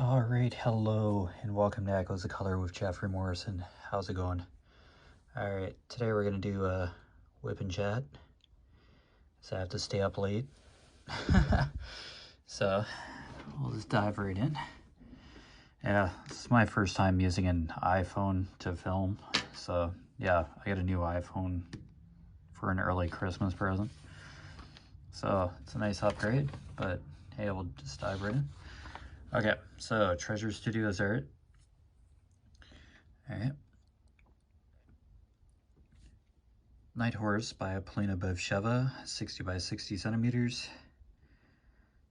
Alright, hello, and welcome to Echoes of Color with Jeffery Morrison. How's it going? Alright, today we're going to do a whip and chat, so I have to stay up late. So, we'll just dive right in. Yeah, this is my first time using an iPhone to film, so yeah, I got a new iPhone for an early Christmas present. So, it's a nice upgrade, but hey, we'll just dive right in. Okay, so Treasure Studios art. All right. Night Horse by Polina Bevsheva, 60 by 60 centimeters.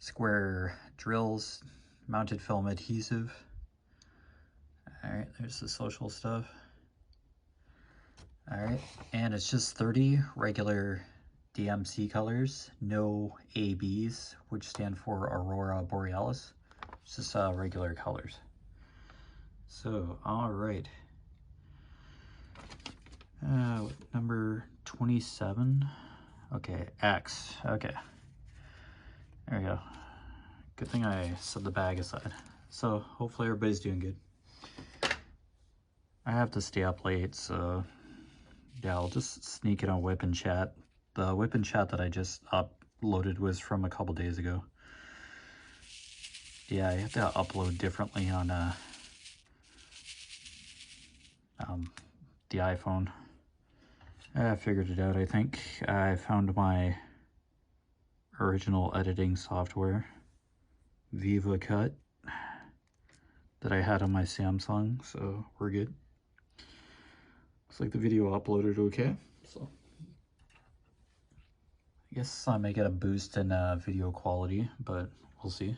Square drills, mounted film adhesive. All right, there's the social stuff. All right, and it's just 30 regular DMC colors, no ABs, which stand for Aurora Borealis. It's just regular colors. So, all right. Number 27. Okay, X. Okay. There we go. Good thing I set the bag aside. So, hopefully everybody's doing good. I have to stay up late, so yeah, I'll just sneak in a whip and chat. The whip and chat that I just uploaded was from a couple days ago. Yeah, I have to upload differently on the iPhone. I figured it out, I think. I found my original editing software, Viva Cut, that I had on my Samsung, so we're good. Looks like the video uploaded okay, so I guess I may get a boost in video quality, but we'll see.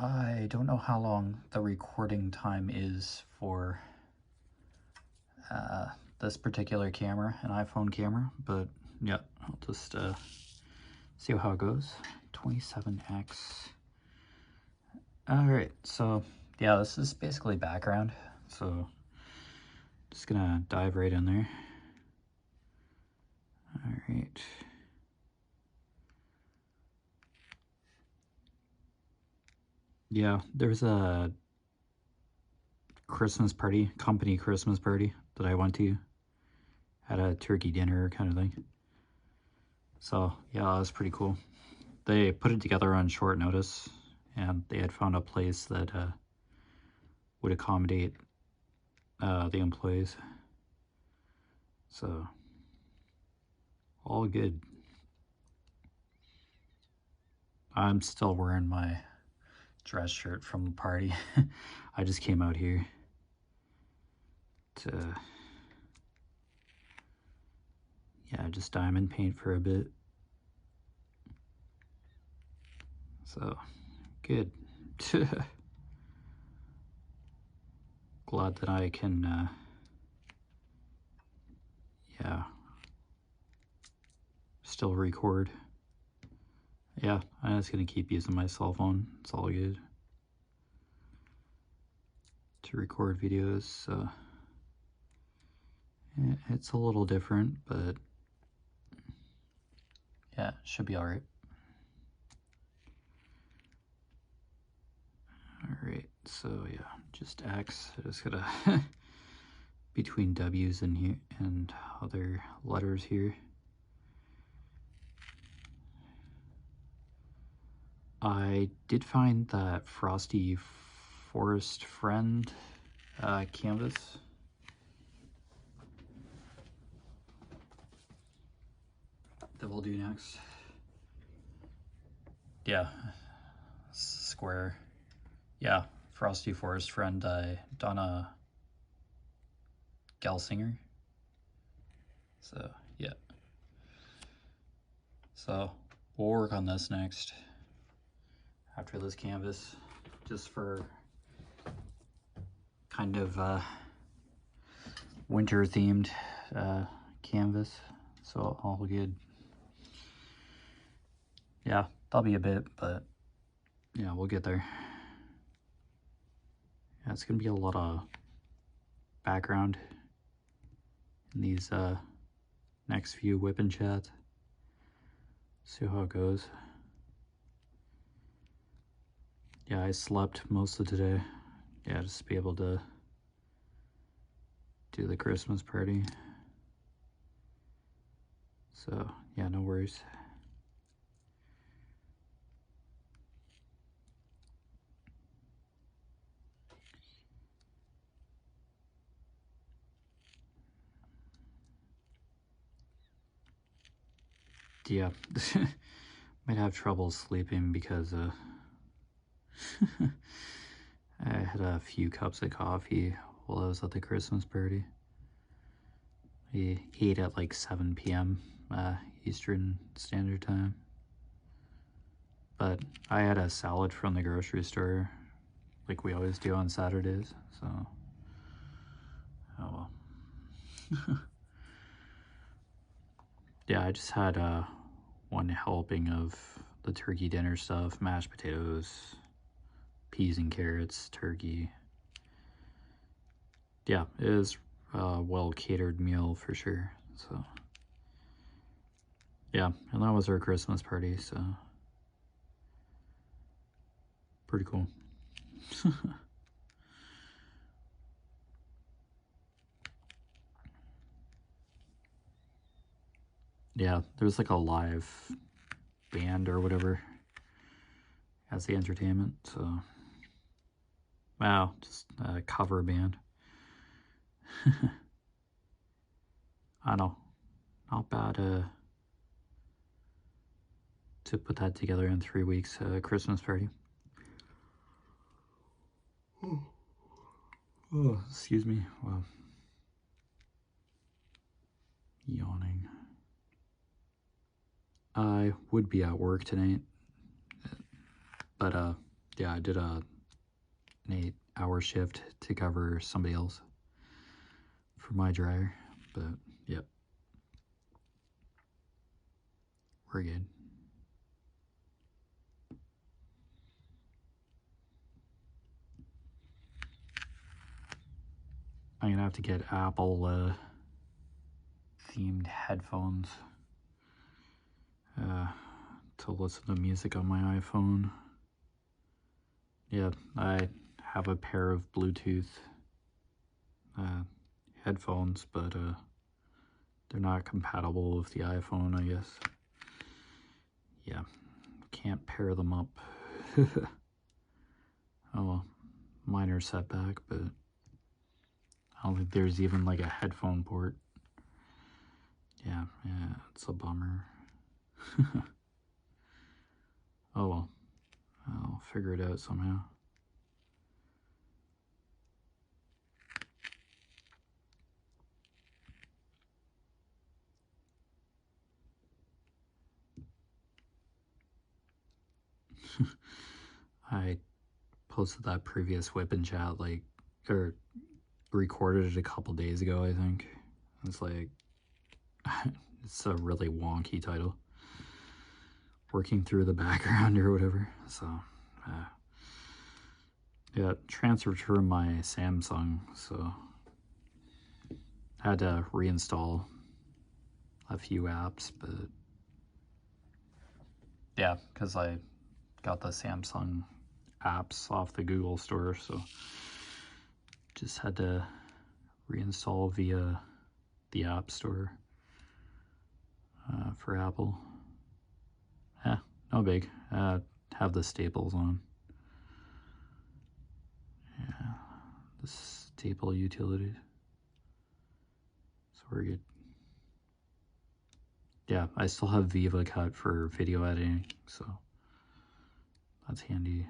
I don't know how long the recording time is for this particular camera, an iPhone camera, but yeah, I'll just see how it goes. 27X. Alright, so yeah, this is basically background, so just gonna dive right in there. Alright. Yeah, there's a Christmas party, company Christmas party that I went to. Had a turkey dinner kind of thing. So yeah, that was pretty cool. They put it together on short notice, and they had found a place that would accommodate the employees. So all good. I'm still wearing my dress shirt from the party. I just came out here to just diamond paint for a bit. So good. Glad that I can still record. Yeah, I'm just gonna keep using my cell phone. It's all good to record videos, so it's a little different, but yeah, it should be all right. All right, so yeah, just X. I just gotta between W's and here and other letters here. I did find that Frosty Forest Friend canvas. That we'll do next. Yeah, square. Yeah, Frosty Forest Friend, Donna Gelsinger. So yeah. So we'll work on this next after this canvas, just for kind of winter themed canvas. So all good. Yeah, that'll be a bit, but yeah, we'll get there. Yeah, it's gonna be a lot of background in these next few whip and chats. See how it goes. Yeah, I slept most of today. Yeah, just to be able to do the Christmas party. So, yeah, no worries. Yeah, might have trouble sleeping because I had a few cups of coffee while I was at the Christmas party. We ate at like 7 p.m. Eastern Standard Time. But I had a salad from the grocery store, like we always do on Saturdays, so oh well. Yeah, I just had one helping of the turkey dinner stuff, mashed potatoes, peas and carrots, turkey. Yeah, it was a well catered meal for sure. So yeah, and that was our Christmas party, so pretty cool. Yeah, there's like a live band or whatever as the entertainment, so wow, just a cover band. I know, not bad to put that together in 3 weeks, Christmas party. Oh, excuse me. Wow. Yawning. I would be at work tonight, but yeah, I did an 8-hour shift to cover somebody else for my dryer, but yep, we're good. I'm gonna have to get Apple themed headphones to listen to music on my iPhone. Yeah, I have a pair of Bluetooth headphones, but they're not compatible with the iPhone, I guess. Yeah, can't pair them up. Oh well, minor setback, but I don't think there's even like a headphone port. Yeah, it's a bummer. Oh well, I'll figure it out somehow. I posted that previous WIP in chat, like, or recorded it a couple days ago, I think. It's like, it's a really wonky title. Working through the background or whatever, so, yeah, transferred from my Samsung, so I had to reinstall a few apps, but yeah, because I got the Samsung apps off the Google store, so just had to reinstall via the App Store for Apple. Yeah, no big. Have the staples on. Yeah, the staple utilities. So we're good. Yeah, I still have Viva Cut for video editing, so that's handy.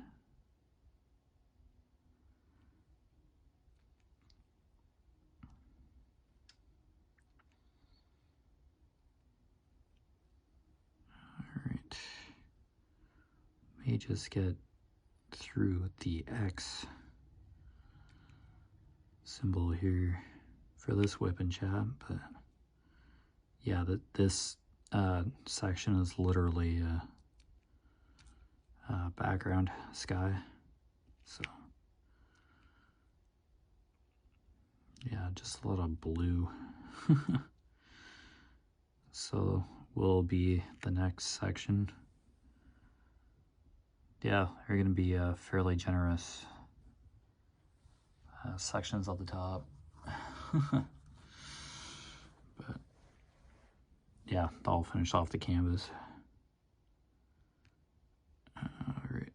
Alright. May just get through the X symbol here for this WIP and chat, but yeah, this section is literally background sky, so yeah, just a lot of blue. So will be the next section. yeah, they're going to be fairly generous sections at the top. But yeah, I'll finish off the canvas. Alright.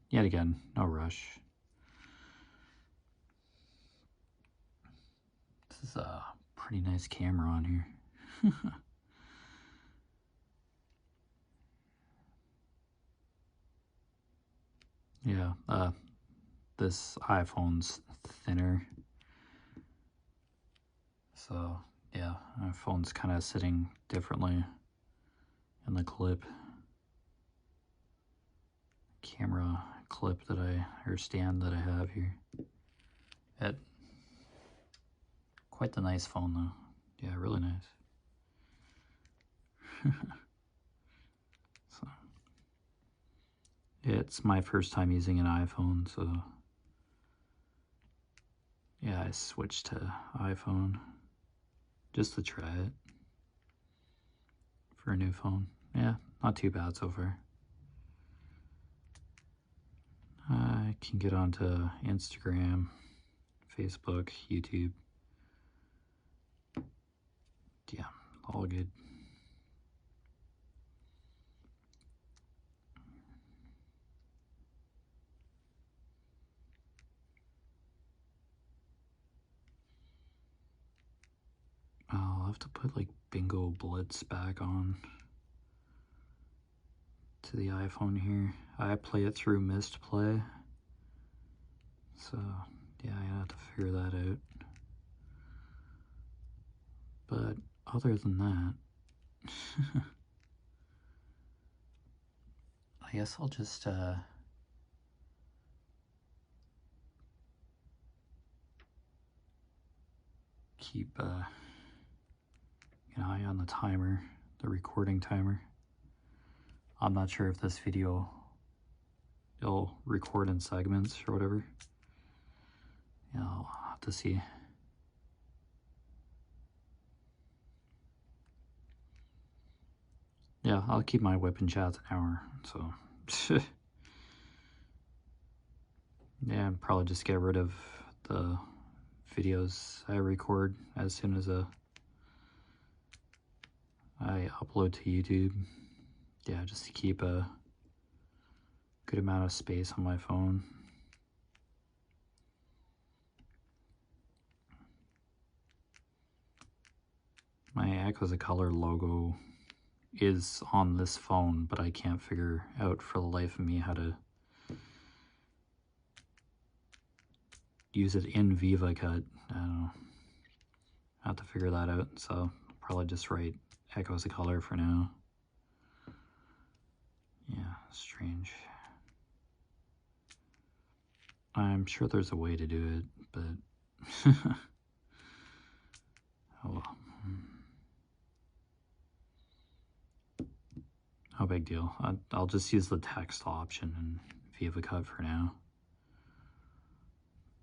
Yet again, no rush. This is a pretty nice camera on here. Yeah, this iPhone's thinner. So, yeah, my phone's kind of sitting differently in the clip. Camera clip that or stand that I have here. Quite the nice phone though. Yeah, really nice. So, yeah, it's my first time using an iPhone, so yeah, I switched to iPhone just to try it for a new phone. Yeah, not too bad so far. I can get onto Instagram, Facebook, YouTube. Yeah, all good. I'll have to put like Bingo Blitz back on to the iPhone here. I play it through Mist Play. So, yeah, I have to figure that out. But other than that, I guess I'll just keep an eye on the timer, the recording timer. I'm not sure if this video will record in segments or whatever. Yeah, I'll have to see. Yeah, I'll keep my WIP and chats an hour, so yeah, and probably just get rid of the videos I record as soon as I upload to YouTube. Yeah, just to keep a good amount of space on my phone. My Echoes of Color logo is on this phone, but I can't figure out for the life of me how to use it in VivaCut. I don't know. I have to figure that out, so I'll probably just write Echoes of Color for now. Yeah, strange. I'm sure there's a way to do it, but oh well. No big deal. I'll just use the text option in VivaCut for now,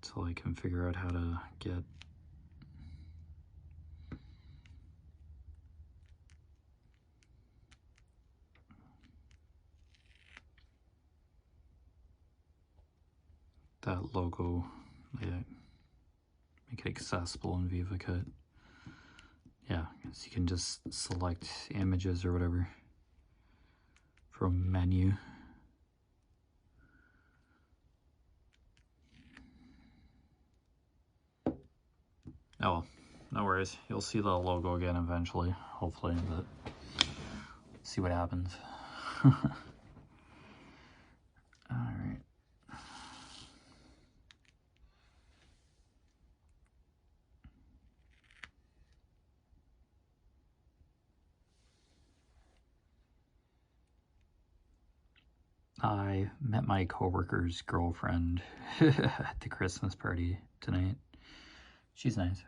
until I can figure out how to get that logo, yeah, make it accessible in VivaCut. Yeah, so you can just select images or whatever from menu. Oh, no worries. You'll see the logo again eventually, hopefully, but see what happens. Alright. I met my coworker's girlfriend at the Christmas party tonight. She's nice.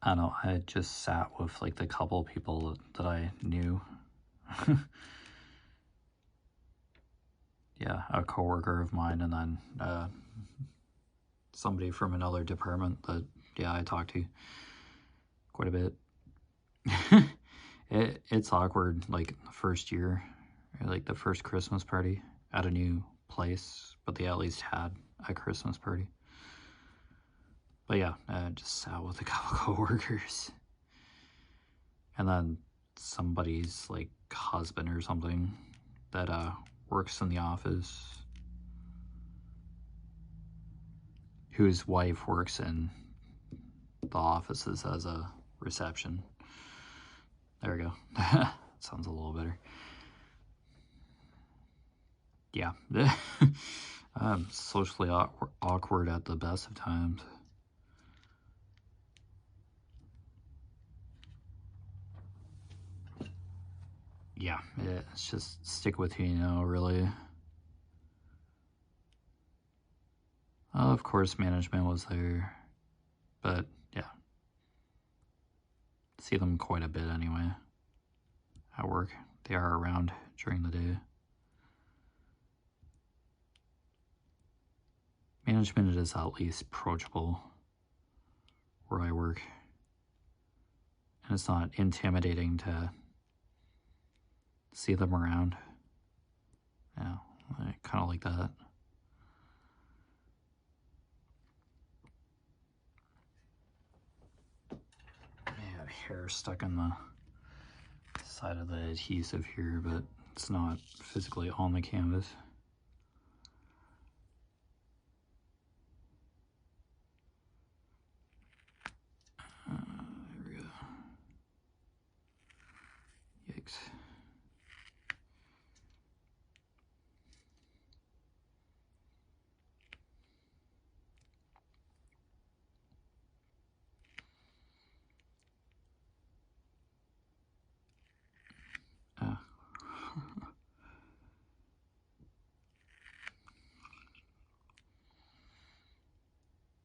I don't know, I just sat with like the couple people that I knew. yeah, a coworker of mine, and then somebody from another department that, yeah, I talked to quite a bit. It's awkward, like, the first year, or, like, the first Christmas party at a new place, but they at least had a Christmas party. But yeah, just sat with a couple coworkers. And then somebody's, like, husband or something that works in the office, whose wife works in the offices as a reception. There we go. Sounds a little better. Yeah. I'm socially awkward at the best of times. Yeah, it's just stick with you, you know, really. Of course, management was there, but yeah. See them quite a bit anyway at work. They are around during the day. Management is at least approachable where I work, and it's not intimidating to see them around. Yeah, I kind of like that. I have hair stuck in the side of the adhesive here, but it's not physically on the canvas. There we go. Yikes.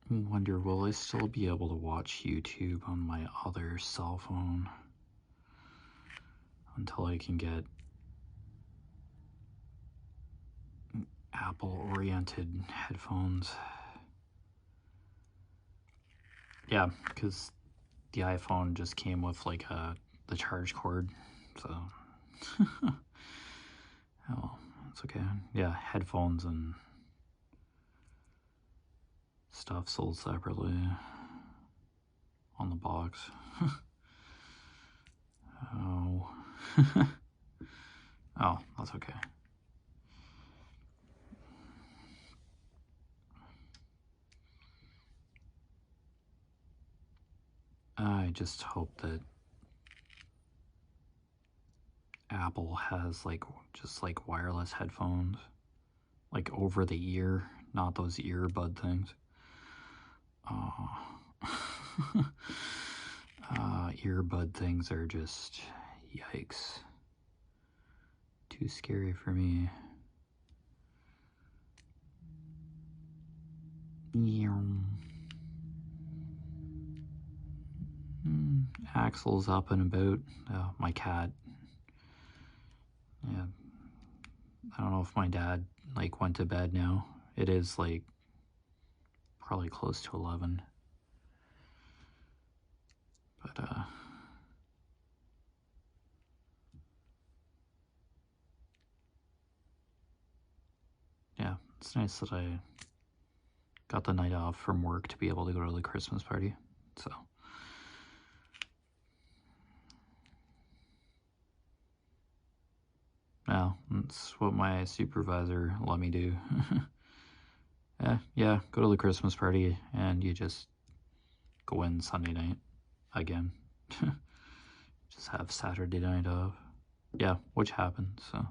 Wonder, will I still be able to watch YouTube on my other cell phone until I can get Apple-oriented headphones? Yeah, because the iPhone just came with like the charge cord, so oh, it's okay. Yeah, headphones and stuff sold separately on the box. Oh. Oh, that's okay. I just hope that Apple has like just like wireless headphones, like over the ear, not those earbud things. Earbud things are just yikes. Too scary for me. Axel's up and about. My cat. Yeah. I don't know if my dad like went to bed now. It is like probably close to 11. But yeah, it's nice that I got the night off from work to be able to go to the Christmas party. So yeah, that's what my supervisor let me do. Yeah, go to the Christmas party and you just go in Sunday night again. Just have Saturday night off. Yeah, which happened, so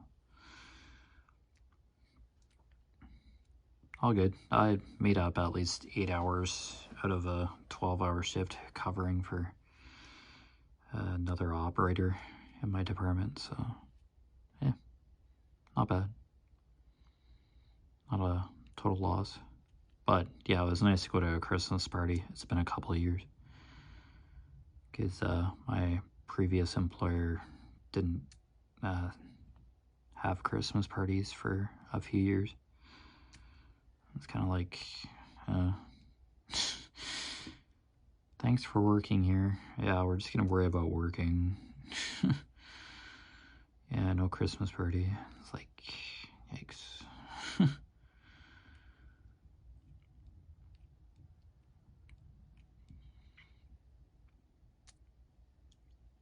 all good. I made up at least 8 hours out of a 12-hour shift covering for another operator in my department, so yeah, not bad. Not a total loss. But yeah, it was nice to go to a Christmas party. It's been a couple of years. Because my previous employer didn't have have Christmas parties for a few years. It's kind of like, thanks for working here. Yeah, we're just gonna worry about working. Yeah, no Christmas party. It's like, yikes.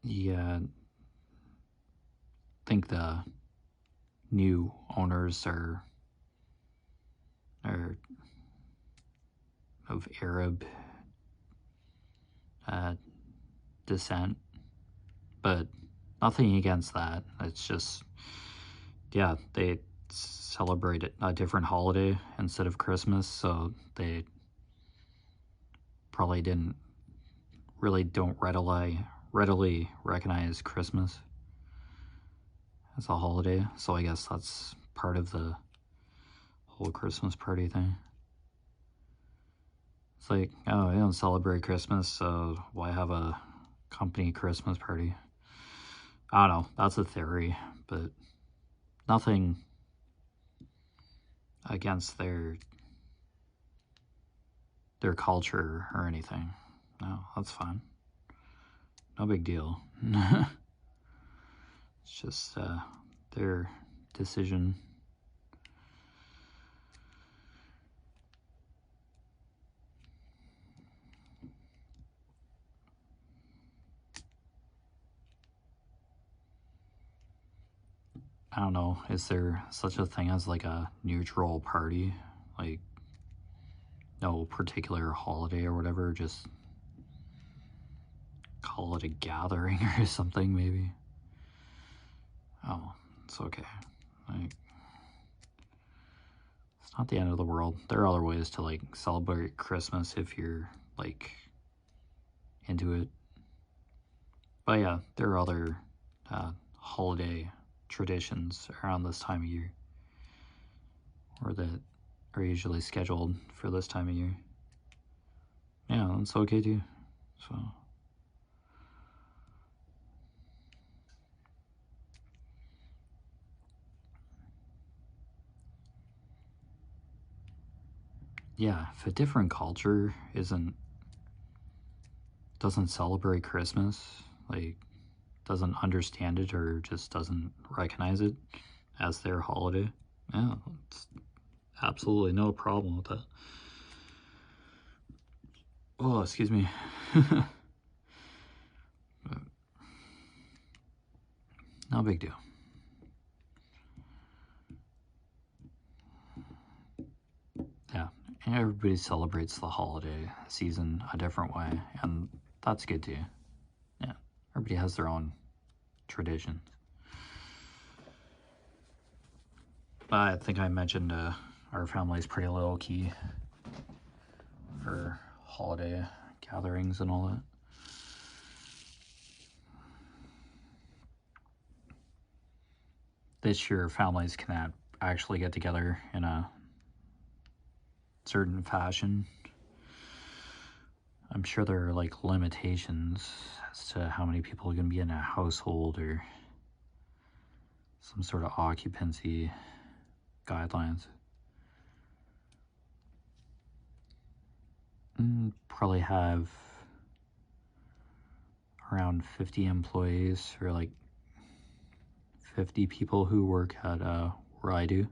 Yeah, I think the new owners are of Arab descent, but nothing against that. It's just, yeah, they celebrate a different holiday instead of Christmas, so they probably don't readily recognize Christmas as a holiday. So I guess that's part of the whole Christmas party thing. It's like, oh, I don't celebrate Christmas, so why have a company Christmas party? I don't know, that's a theory, but nothing against their culture or anything. No, that's fine. No big deal. It's just their decision. I don't know, is there such a thing as like a neutral party? Like, no particular holiday or whatever, just call it a gathering or something, maybe? Oh, it's okay. Like, it's not the end of the world. There are other ways to like celebrate Christmas if you're like into it. But yeah, there are other holiday traditions around this time of year, or that are usually scheduled for this time of year. Yeah, that's okay too. So yeah, if a different culture doesn't celebrate Christmas, like doesn't understand it or just doesn't recognize it as their holiday, yeah, it's absolutely no problem with that. Oh, excuse me. No big deal. Yeah, and everybody celebrates the holiday season a different way, and that's good too. Yeah, everybody has their own traditions. I think I mentioned our family's pretty low key for holiday gatherings and all that. This year, families cannot actually get together in a certain fashion. I'm sure there are like limitations as to how many people are going to be in a household or some sort of occupancy guidelines. Probably have around 50 employees, or like 50 people who work at where I do.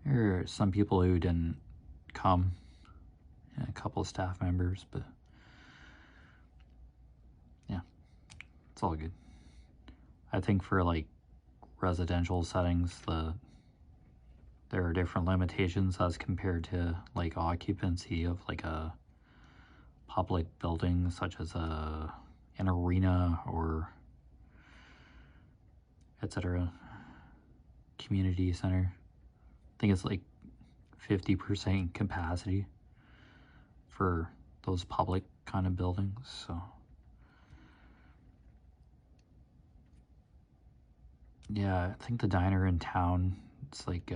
There are some people who didn't come, and a couple of staff members, but yeah, it's all good. I think for like residential settings, there are different limitations as compared to like occupancy of like a public building such as an arena or etc. community center. I think it's like 50% capacity for those public kind of buildings. So yeah, I think the diner in town, it's like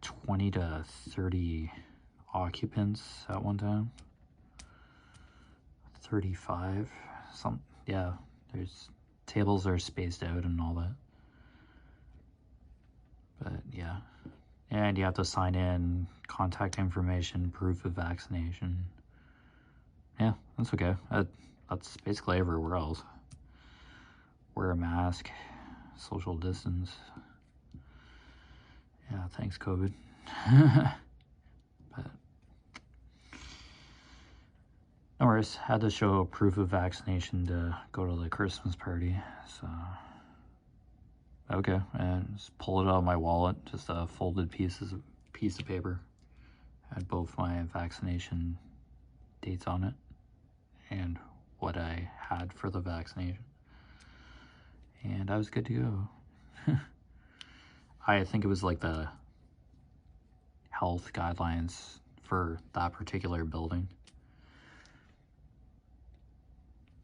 20 to 30 occupants at one time. 35, yeah, there's tables are spaced out and all that. But yeah. And you have to sign in, contact information, proof of vaccination. Yeah, that's okay. That's basically everywhere else. Wear a mask, social distance. Yeah, thanks, COVID. But no worries. Had to show proof of vaccination to go to the Christmas party. So okay, and just pull it out of my wallet. Just a folded piece of paper. Had both my vaccination dates on it and what I had for the vaccination, and I was good to go. I think it was like the health guidelines for that particular building,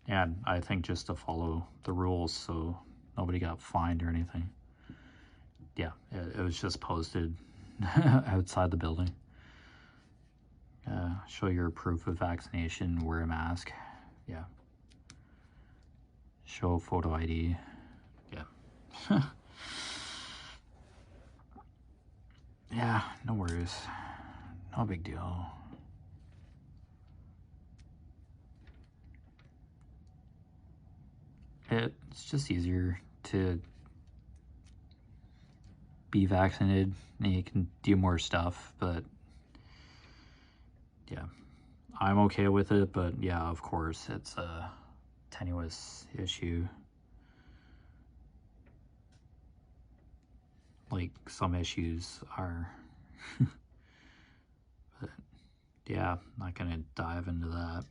and I think just to follow the rules so nobody got fined or anything. Yeah, it was just posted outside the building. Show your proof of vaccination, wear a mask. Yeah. Show photo ID. Yeah. Yeah, no worries. No big deal. It's just easier to be vaccinated and you can do more stuff, but yeah, I'm okay with it, but yeah, of course, it's a tenuous issue. Like some issues are, but yeah, I'm not gonna dive into that.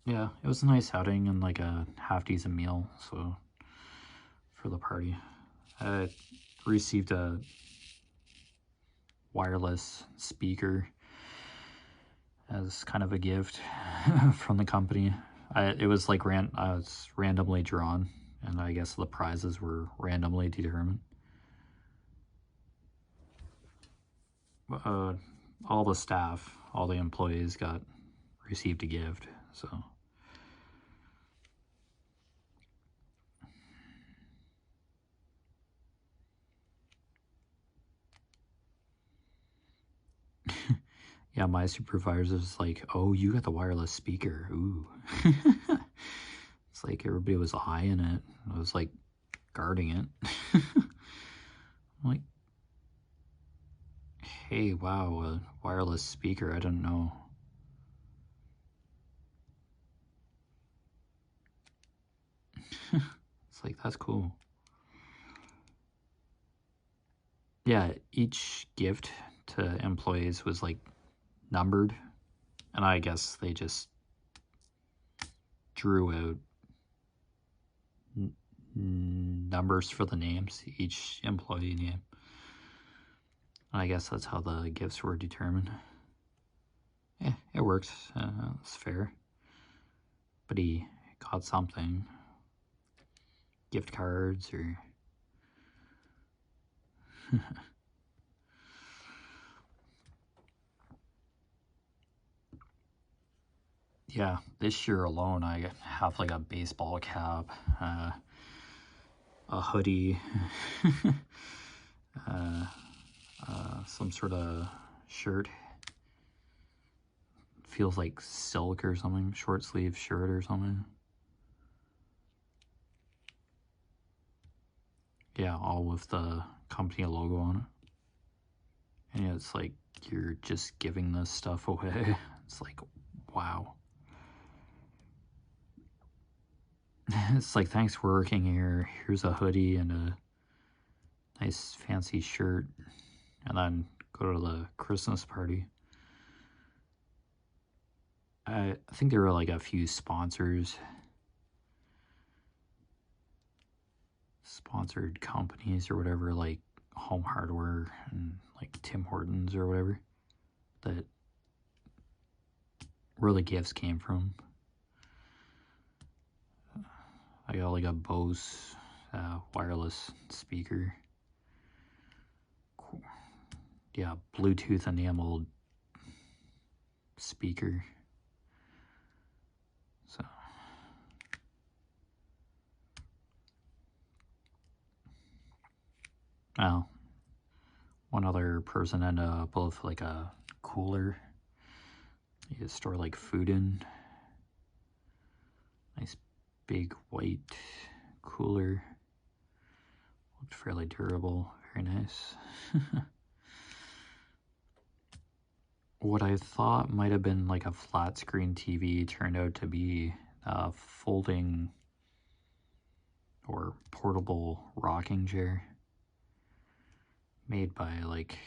Yeah, it was a nice outing and like a half-decent meal, so for the party. I received a wireless speaker as kind of a gift from the company. It was like I was randomly drawn, and I guess the prizes were randomly determined. All the staff, all the employees received a gift, so. Yeah, my supervisor was like, "Oh, you got the wireless speaker. Ooh." It's like everybody was eyeing it. I was like guarding it. I'm like, hey, wow, a wireless speaker. I don't know. It's like, that's cool. Yeah, each gift to employees was like numbered, and I guess they just drew out numbers for the names, each employee name. And I guess that's how the gifts were determined. Yeah, it works. It's fair. But he got something. Gift cards or... Yeah, this year alone I have like a baseball cap, a hoodie, some sort of shirt. Feels like silk or something, short sleeve shirt or something. Yeah, all with the company logo on it. And it's like you're just giving this stuff away. It's like, wow. It's like, thanks for working here. Here's a hoodie and a nice fancy shirt. And then go to the Christmas party. I think there were like a few sponsored companies or whatever, like Home Hardware and like Tim Hortons or whatever, that where the gifts came from. I got like a Bose wireless speaker. Yeah, Bluetooth enabled speaker. Well, one other person ended up with like a cooler you could store like food in. Nice big white cooler. Looked fairly durable, very nice. What I thought might have been like a flat screen TV turned out to be a folding or portable rocking chair made by like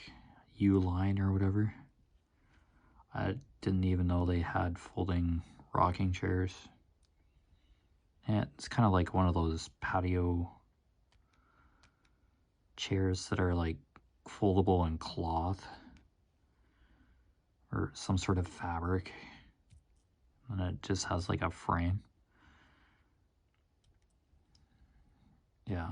Uline or whatever. I didn't even know they had folding rocking chairs. And it's kind of like one of those patio chairs that are like foldable in cloth or some sort of fabric, and it just has like a frame. Yeah.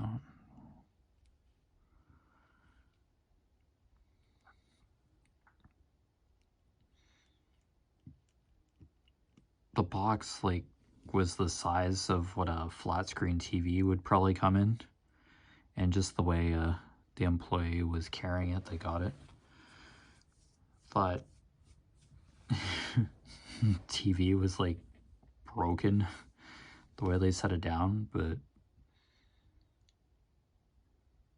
The box like was the size of what a flat screen TV would probably come in, and just the way the employee was carrying it, they got it. Thought TV was like broken the way they set it down, but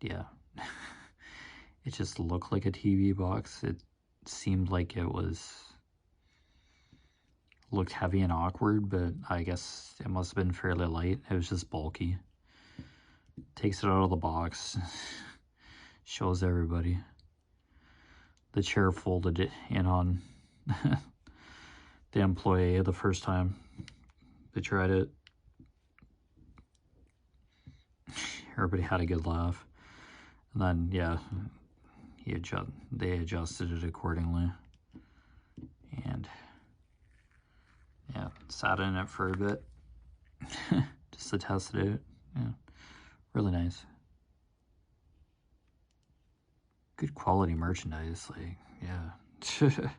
yeah. It just looked like a TV box. It seemed like it looked heavy and awkward, but I guess it must have been fairly light. It was just bulky. Takes it out of the box, shows everybody. The chair folded it in on the employee the first time they tried it. Everybody had a good laugh. And then, yeah, they adjusted it accordingly. And, yeah, sat in it for a bit. Just to test it out. Yeah, really nice. Good quality merchandise, like, yeah.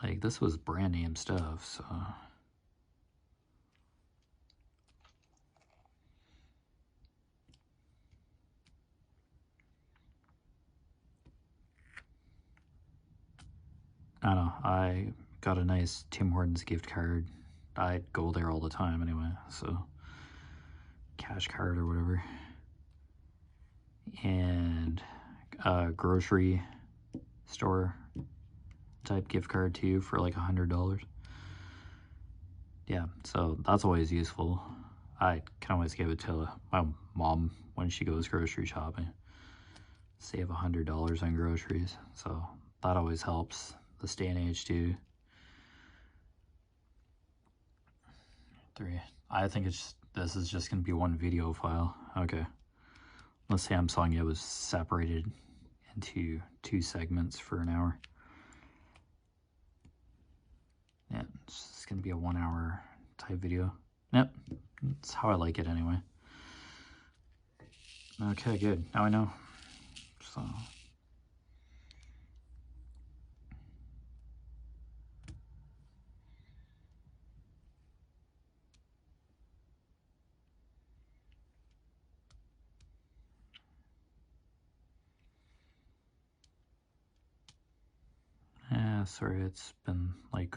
Like, this was brand name stuff, so... I don't know, I got a nice Tim Hortons gift card. I go there all the time anyway, so... Cash card or whatever. And a grocery store type gift card too for like $100. Yeah, so that's always useful. I can always give it to my mom when she goes grocery shopping. Save $100 on groceries, so that always helps this day and age too. 3. I think this is just gonna be one video file. Okay. The Samsung, it was separated into 2 segments for an hour. Yeah, it's just gonna be a 1 hour type video. Yep, that's how I like it anyway. Okay, good. Now I know. So. Yeah, sorry, it's been like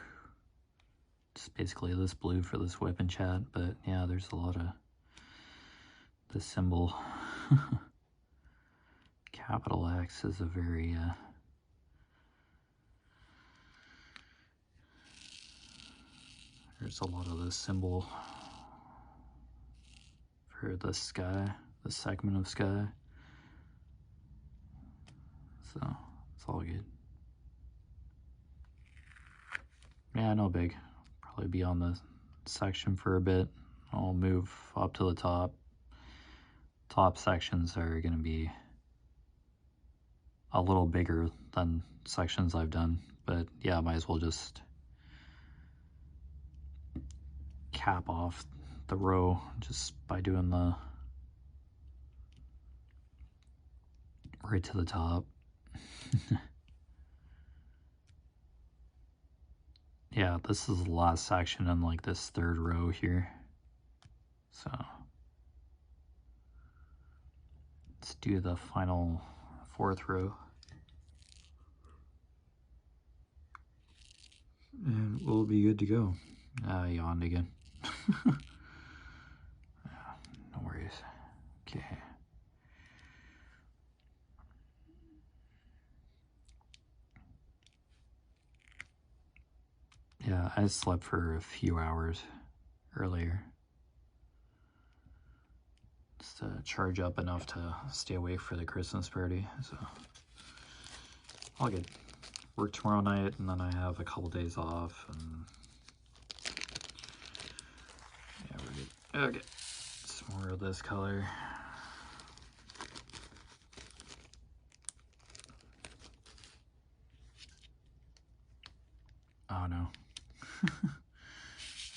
just basically this blue for this WIP and chat, but yeah, there's a lot of the symbol. Capital X is a very there's a lot of this symbol for the sky, the segment of sky. So it's all good. Yeah, no big. Probably be on the section for a bit. I'll move up to the top. Top sections are going to be a little bigger than sections I've done, but yeah, I might as well just cap off the row just by doing the right to the top. Yeah, this is the last section in like this 3rd row here. So Let's do the final 4th row. And we'll be good to go. Yawned again. No worries. Okay. Yeah, I slept for a few hours earlier. Just to charge up enough to stay awake for the Christmas party. So I'll get work tomorrow night, and then I have a couple days off, and yeah, we're good. Okay, some more of this color. Oh no.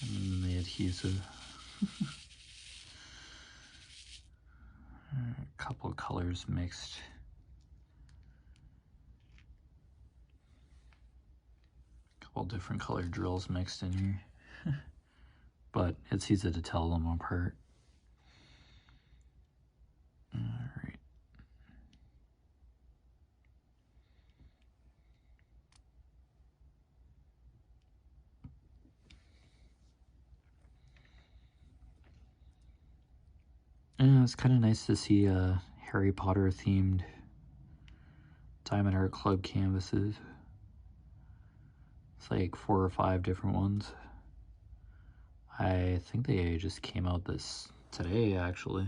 And the adhesive. A couple colors mixed. Couple different color drills mixed in here. But it's easy to tell them apart. Alright. Yeah, it's kind of nice to see Harry Potter themed Diamond Art Club canvases. It's like 4 or 5 different ones. I think they just came out this today, actually.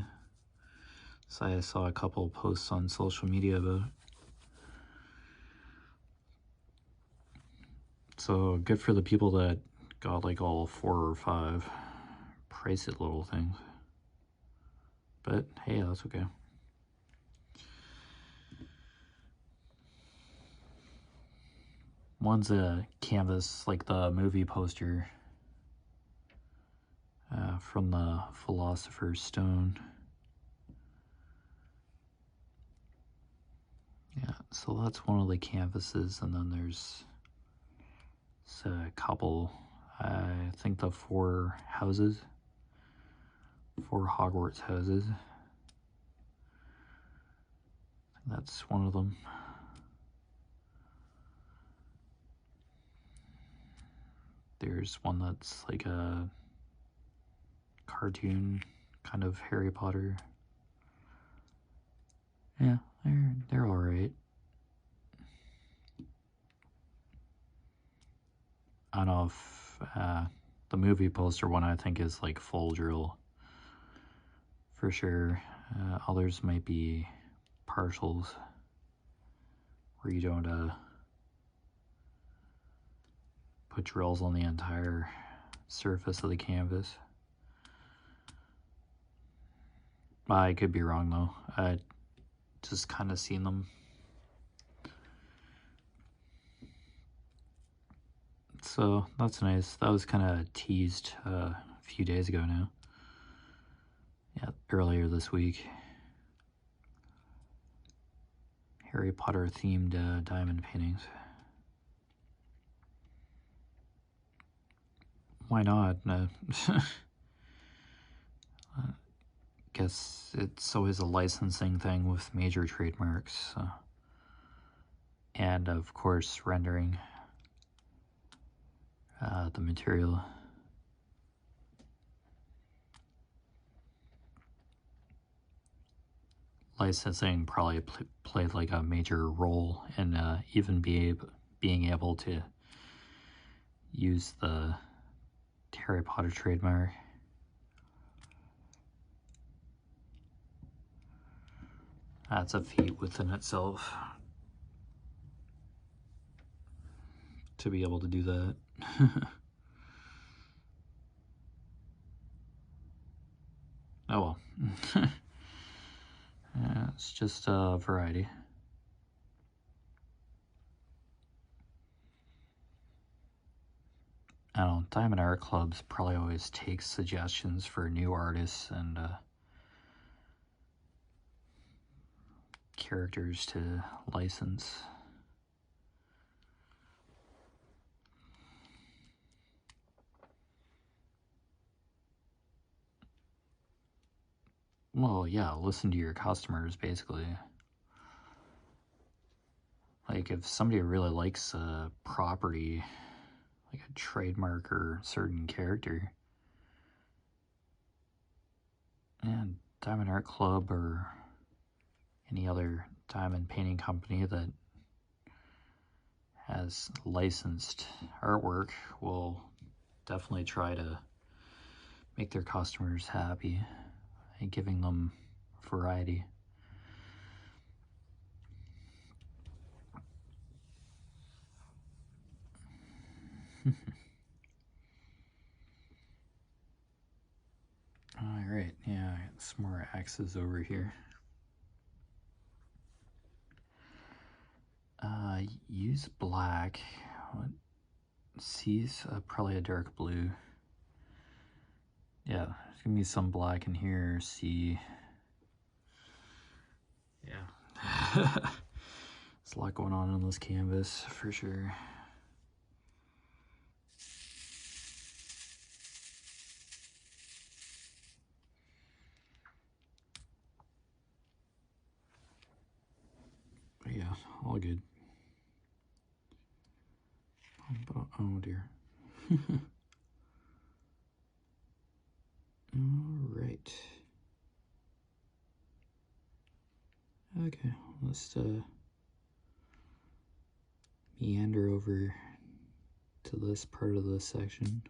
So I saw a couple posts on social media about it. So good for the people that got like all 4 or 5 pricey little things. But hey, that's okay. One's a canvas, like the movie poster from the Philosopher's Stone. Yeah, so that's one of the canvases, and then there's a couple, I think the 4 houses, 4 Hogwarts houses. That's one of them. There's one that's like a cartoon, kind of Harry Potter. Yeah, they're all right. I don't know if the movie poster one, I think, is like full drill for sure. Others might be partials where you don't put drills on the entire surface of the canvas. I could be wrong though. I just kind of seen them. So that's nice. That was kind of teased a few days ago now. Yeah, earlier this week. Harry Potter themed diamond paintings. Why not? Guess it's always a licensing thing with major trademarks. And of course, rendering the material. Licensing probably played like a major role in even being able to use the Harry Potter trademark. That's a feat within itself to be able to do that. Oh well. Yeah, it's just a variety. I don't know, Diamond Art Clubs probably always takes suggestions for new artists and characters to license. Well, yeah, listen to your customers, basically. Like, if somebody really likes a property, like a trademark or certain character, and Diamond Art Club or any other diamond painting company that has licensed artwork will definitely try to make their customers happy and giving them variety. Alright, yeah, I got some more axes over here. Use black. What? C's probably a dark blue. Yeah, there's gonna be some black in here. C. Yeah. There's a lot going on this canvas for sure. But yeah, all good. Oh dear. Alright. Okay, let's meander over to this part of the section.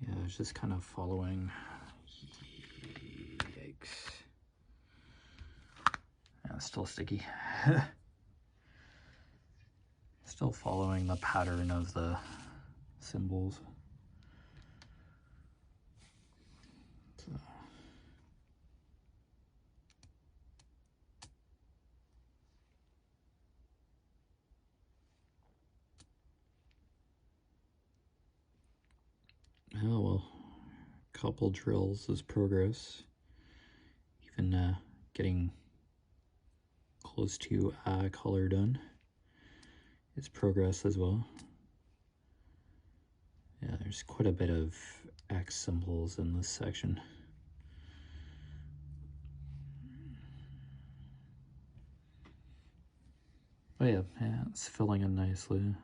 Yeah, I was just kind of following. Yikes. Yeah, it's still sticky. Still following the pattern of the symbols. So. Oh well, couple drills is progress. Even getting close to color done is progress as well. Yeah, there's quite a bit of X symbols in this section. But yeah, it's filling in nicely.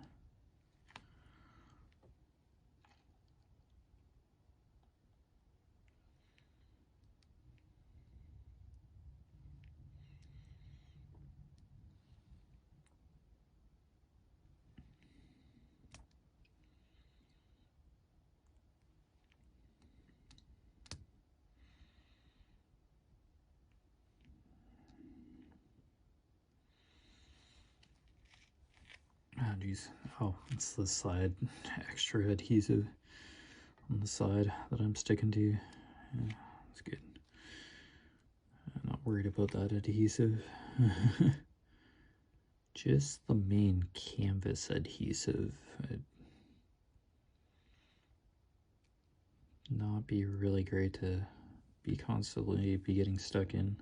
Oh geez, oh, it's the side extra adhesive on the side that I'm sticking to. Yeah, that's good. I'm not worried about that adhesive. Just the main canvas adhesive. It'd not be really great to be constantly getting stuck in.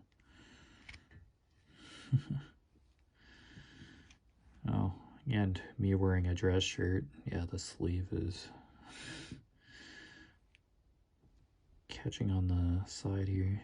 Oh, and me wearing a dress shirt. Yeah, the sleeve is catching on the side here.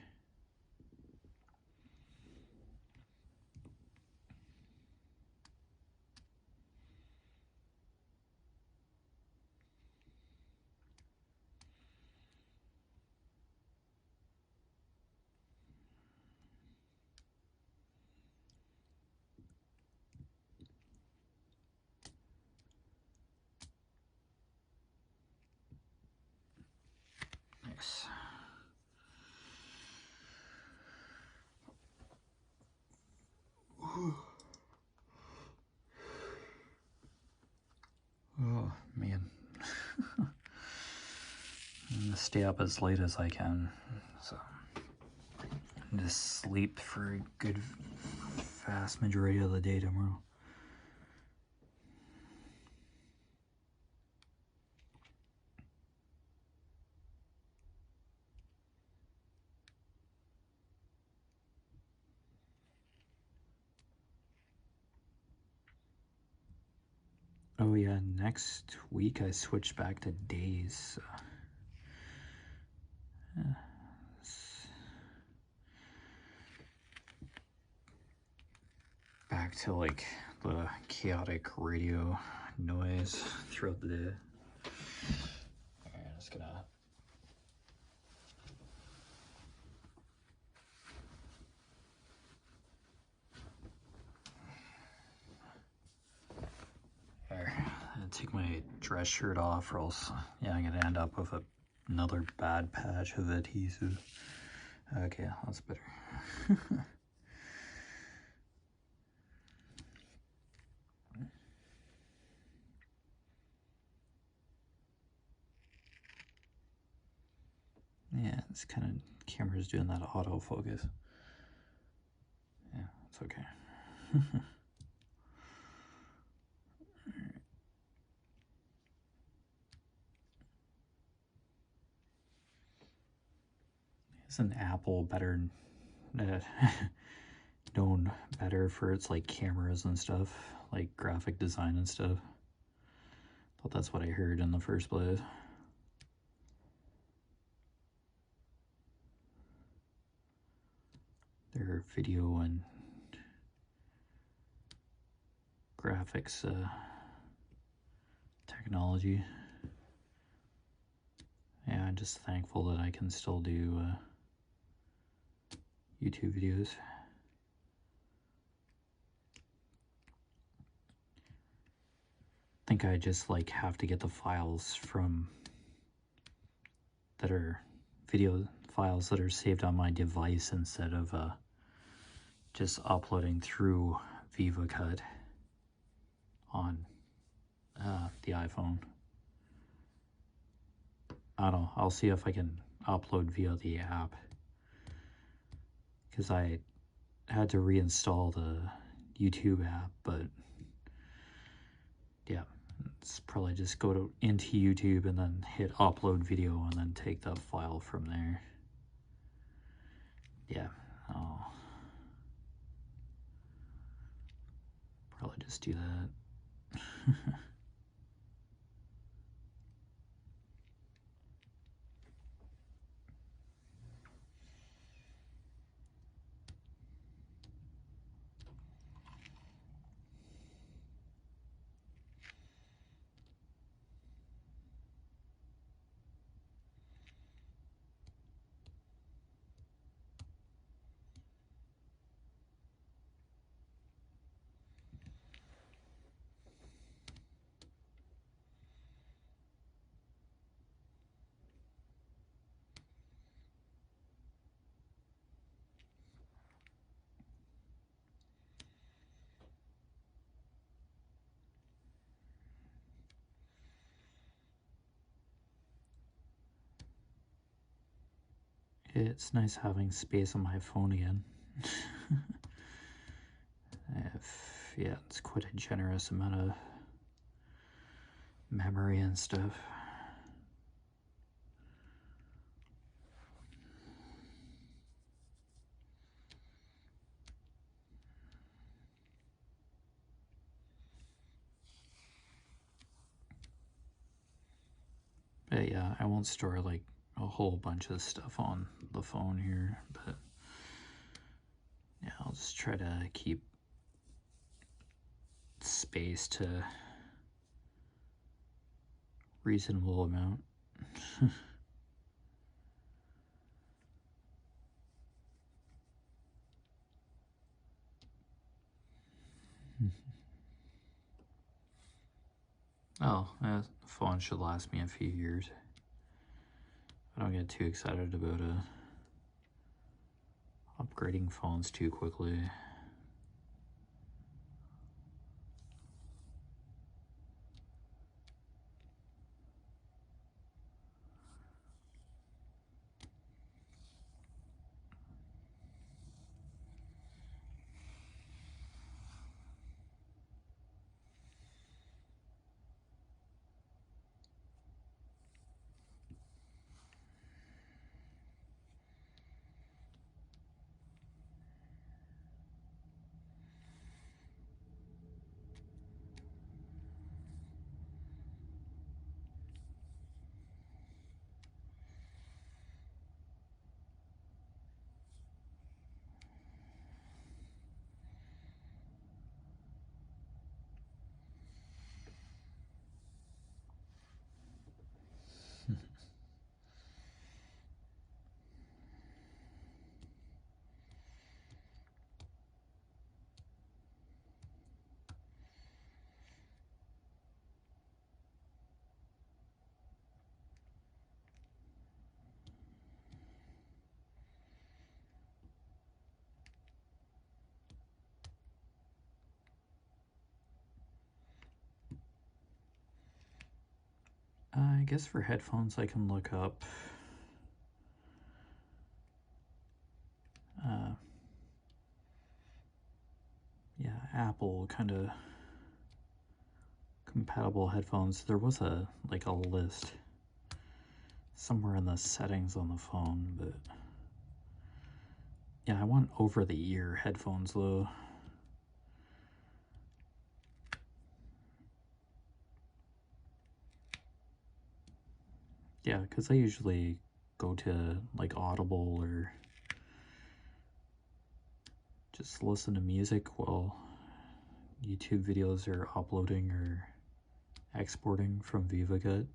Nice. Oh man. I'm gonna stay up as late as I can, so and just sleep for a good vast majority of the day tomorrow. Oh yeah, next week I switch back to days. So, back to like the chaotic radio noise throughout the day. Alright, I'm just gonna take my dress shirt off, or else, yeah, I'm gonna end up with another bad patch of adhesive. Okay, that's better. Yeah, this kind of camera's doing that autofocus. Yeah, it's okay. Isn't Apple better, known better for its like cameras and stuff, like graphic design and stuff? Thought that's what I heard in the first place. Their video and graphics technology. Yeah, I'm just thankful that I can still do YouTube videos. I think I just like have to get the files from that are video files that are saved on my device instead of just uploading through VivaCut on the iPhone. I don't know, I'll see if I can upload via the app, because I had to reinstall the YouTube app, but yeah, it's probably just go into YouTube and then hit upload video and then take the file from there. Yeah, I'll probably just do that. It's nice having space on my phone again. Yeah, it's quite a generous amount of memory and stuff. But yeah, I won't store like a whole bunch of stuff on the phone here, but yeah, I'll just try to keep space to reasonable amount. Oh, yeah, the phone should last me a few years. I don't get too excited about upgrading phones too quickly. I guess for headphones I can look up yeah, Apple kind of compatible headphones. There was a list somewhere in the settings on the phone, but yeah, I want over-the-ear headphones though. Yeah, because I usually go to like Audible or just listen to music while YouTube videos are uploading or exporting from VivaGut.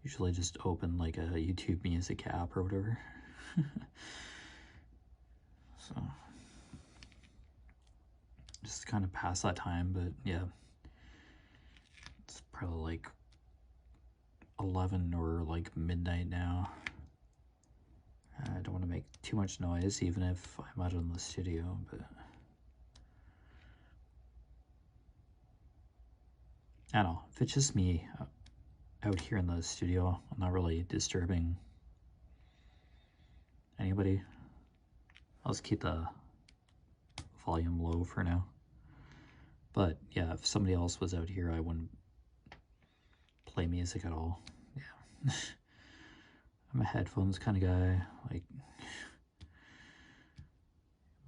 Usually just open like a YouTube music app or whatever. So just kind of pass that time, but yeah, it's probably like 11 or like midnight now. I don't want to make too much noise even if I'm out in the studio, but I don't know, if it's just me out here in the studio, I'm not really disturbing anybody. I'll just keep the volume low for now. But yeah, if somebody else was out here, I wouldn't play music at all. Yeah. I'm a headphones kind of guy. Like,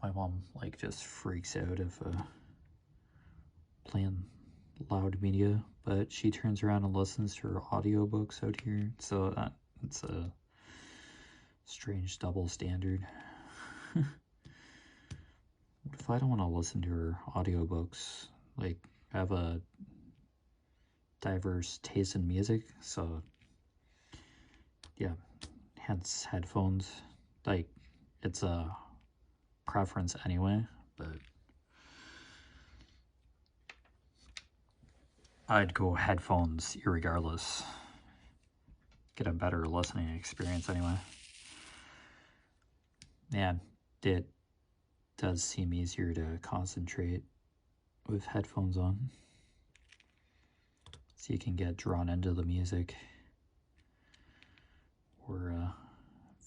my mom like just freaks out if playing loud media, but she turns around and listens to her audiobooks out here, so it's a strange double standard. What if I don't want to listen to her audiobooks? Like, I have a diverse taste in music, so yeah, hence headphones. Like, it's a preference anyway, but I'd go headphones irregardless. Get a better listening experience anyway. And it does seem easier to concentrate with headphones on, so you can get drawn into the music or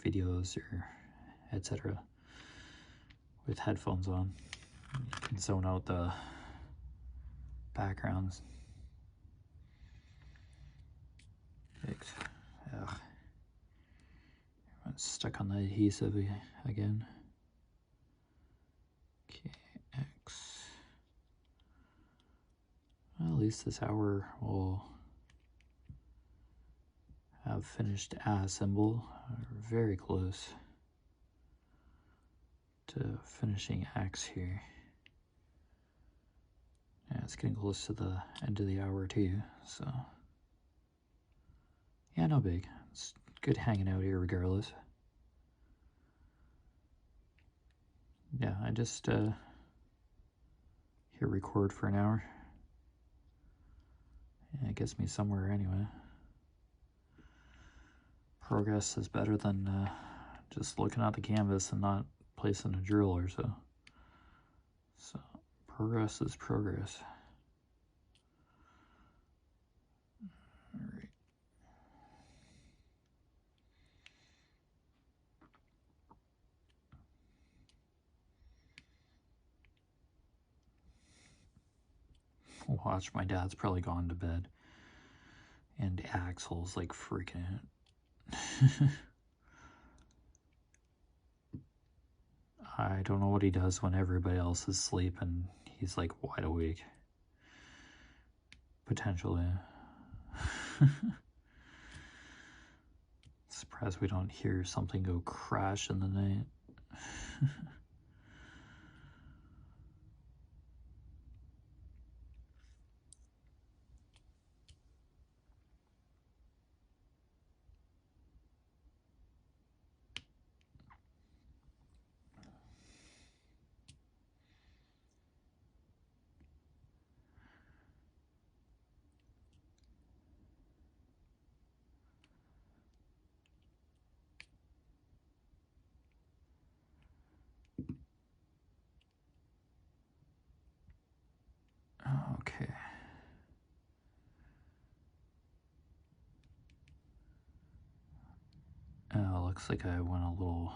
videos or etc. with headphones on. You can zone out the backgrounds. Ugh. I'm stuck on the adhesive again. Okay, X. Well, at least this hour will have finished a symbol. We're very close to finishing X here. Yeah, it's getting close to the end of the hour too, so yeah, no big. It's good hanging out here regardless. Yeah, I just hit record for an hour. Yeah, it gets me somewhere anyway. Progress is better than just looking at the canvas and not placing a drill or so. So progress is progress. All right. Watch, my dad's probably gone to bed, and Axel's like freaking out. I don't know what he does when everybody else is asleep and he's like wide awake. Potentially. Surprised we don't hear something go crash in the night. Looks like I went a little,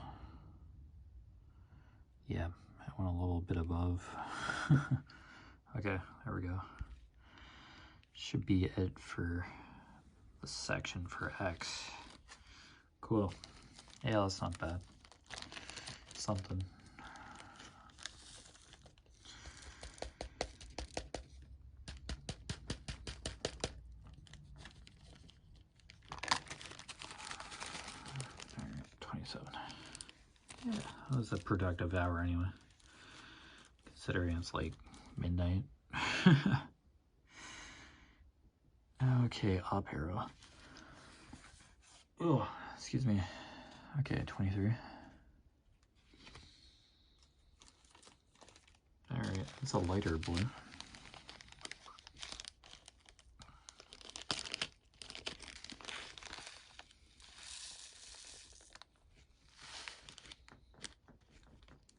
yeah, I went a little bit above. Okay, there we go. Should be it for the section for X. Cool. Yeah, that's not bad. Something. All right, 27. Yeah, that was a productive hour anyway, considering it's like midnight. Okay, up arrow. Oh, excuse me. Okay, 23. Alright, it's a lighter blue.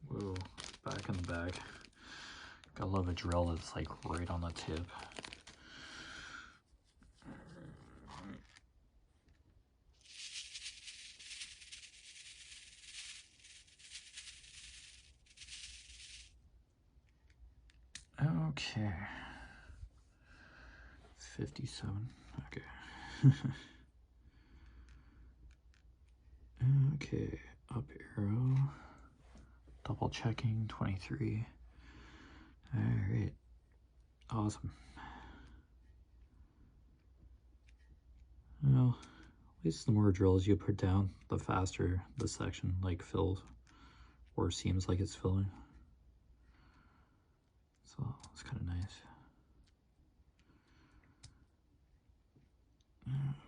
Whoa, back in the bag. Gotta love a drill that's like right on the tip. Okay. 57. Okay. Okay, up arrow. Double checking, 23. Alright. Awesome. Well, at least the more drills you put down, the faster the section like fills or seems like it's filling. So it's kind of nice.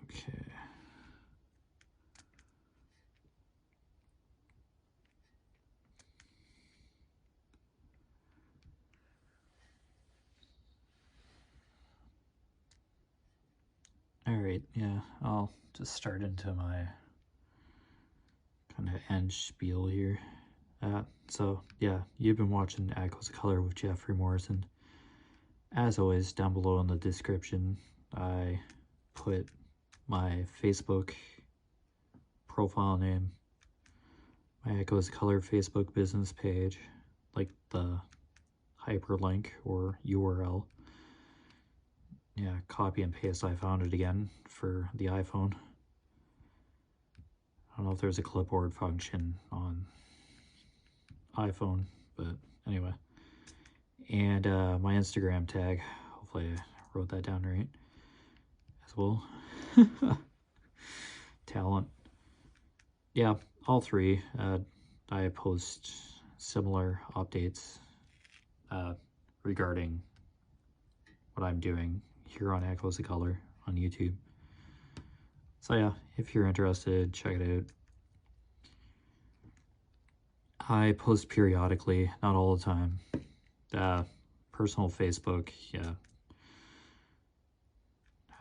Okay. Alright, yeah, I'll just start into my kind of end spiel here. So, yeah, you've been watching Echoes of Color with Jeffery Morrison. As always, down below in the description, I put my Facebook profile name, my Echoes of Color Facebook business page, like the hyperlink or URL. Yeah, copy and paste. I found it again for the iPhone. I don't know if there's a clipboard function on iPhone, but anyway. And my Instagram tag, hopefully I wrote that down right as well. Talent. Yeah, all three. I post similar updates regarding what I'm doing here on Echoes of Color on YouTube. So yeah, if you're interested, check it out. I post periodically, not all the time. Personal Facebook, yeah,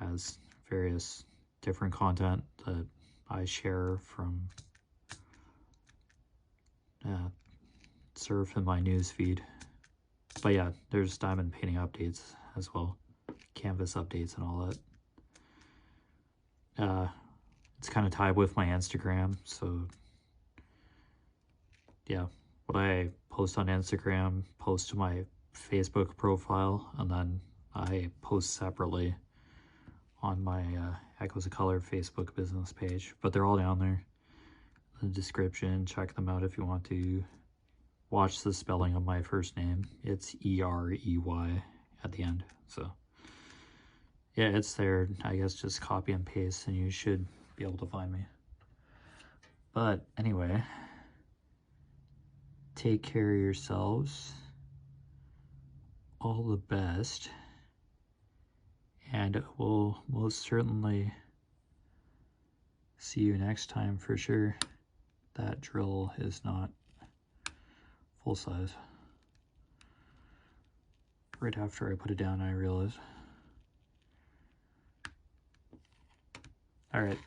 has various different content that I share from surf in my news feed. But yeah, there's diamond painting updates as well, canvas updates and all that. It's kind of tied with my Instagram, so yeah, what I post on Instagram, post to my Facebook profile, and then I post separately on my Echoes of Color Facebook business page. But they're all down there in the description. Check them out if you want to. Watch the spelling of my first name. It's E-R-E-Y at the end. So yeah, it's there. I guess just copy and paste and you should be able to find me. But anyway, take care of yourselves. All the best. And we'll most certainly see you next time for sure. That drill is not full size. Right after I put it down, I realized. Alright,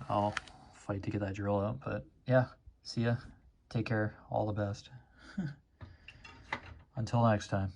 I'll fight to get that drill out, but yeah, see ya. Take care. All the best. Until next time.